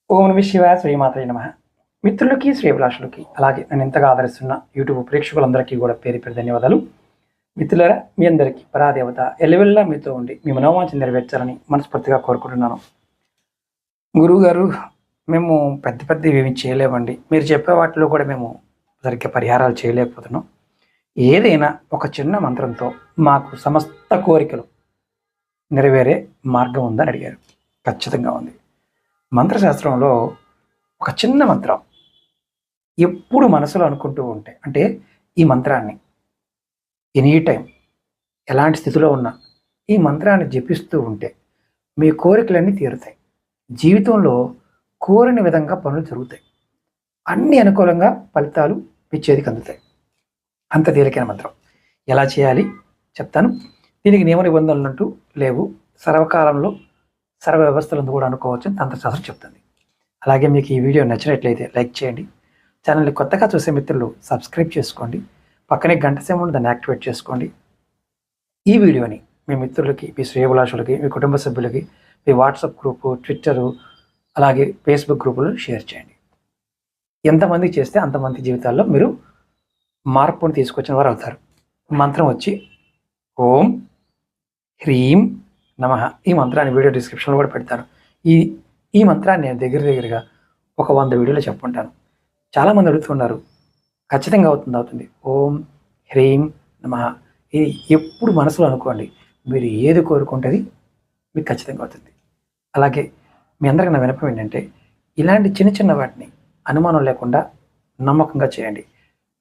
ఓం నమ శివాయ, శ్రీమాత్రే నమః. మిత్రులకి, శ్రేభిలాషులకి, అలాగే నేను ఎంతగా ఆదరిస్తున్న యూట్యూబ్ ప్రేక్షకులందరికీ కూడా పేరు పేరు ధన్యవాదాలు. మిత్రులారా, మీ అందరికీ పరాదేవత ఎల్లవెల్లా మీతో ఉండి మీ మనోవాంఛ నెరవేర్చాలని మనస్ఫూర్తిగా కోరుకుంటున్నాను. గురువుగారు, మేము పెద్ద పెద్దవి ఏమి చేయలేమండి. మీరు చెప్పే వాటిలో కూడా మేము సరిగ్గా పరిహారాలు చేయలేకపోతున్నాం. ఏదైనా ఒక చిన్న మంత్రంతో మాకు సమస్త కోరికలు నెరవేరే మార్గం ఉందని అడిగారు. ఖచ్చితంగా ఉంది. మంత్రశాస్త్రంలో ఒక చిన్న మంత్రం ఎప్పుడు మనసులో అనుకుంటూ ఉంటే, అంటే ఈ మంత్రాన్ని ఎనీ టైం ఎలాంటి స్థితిలో ఉన్నా ఈ మంత్రాన్ని జపిస్తూ ఉంటే మీ కోరికలన్నీ తీరుతాయి. జీవితంలో కోరిన విధంగా పనులు జరుగుతాయి. అన్ని అనుకూలంగా ఫలితాలు మీ చేతికి అందుతాయి. అంత తేలికైన మంత్రం. ఎలా చేయాలి చెప్తాను. దీనికి నియమ నిబంధనలు అంటూ లేవు. సర్వకాలంలో సర్వ వ్యవస్థలను కూడా అనుకోవచ్చని తంత్రశాస్త్రం చెప్తుంది. అలాగే మీకు ఈ వీడియో నచ్చినట్లయితే లైక్ చేయండి. ఛానల్ని కొత్తగా చూసే మిత్రులు సబ్స్క్రైబ్ చేసుకోండి. పక్కనే గంట సింబల్ దాన్ని యాక్టివేట్ చేసుకోండి. ఈ వీడియోని మీ మిత్రులకి, మీ శ్రేయోభిలాషులకి, మీ కుటుంబ సభ్యులకి, మీ వాట్సాప్ గ్రూపు, ట్విట్టరు, అలాగే ఫేస్బుక్ గ్రూపులో షేర్ చేయండి. ఎంతమంది చేస్తే అంతమంది జీవితాల్లో మీరు మార్పును తీసుకొచ్చిన వారు అవుతారు. మంత్రం వచ్చి ఓం హ్రీం నమః. ఈ మంత్రాన్ని వీడియో డిస్క్రిప్షన్లో కూడా పెడతాను. ఈ మంత్రాన్ని నేను దగ్గరగా ఒక 100 వీడియోలో చెప్పుకుంటాను. చాలామంది అడుగుతున్నారు, ఖచ్చితంగా అవుతుంది. ఓం హ్రీం నమః. ఇది ఎప్పుడు మనసులో అనుకోండి. మీరు ఏది కోరుకుంటుంది మీకు ఖచ్చితంగా అవుతుంది. అలాగే మీ అందరికీ నా వినపం ఏంటంటే, ఇలాంటి చిన్న చిన్న వాటిని అనుమానం లేకుండా నమ్మకంగా చేయండి.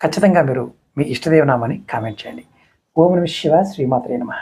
ఖచ్చితంగా మీరు మీ ఇష్టదేవనామాని కామెంట్ చేయండి. ఓం నమః శివాయ, శ్రీమాత్రే నమః.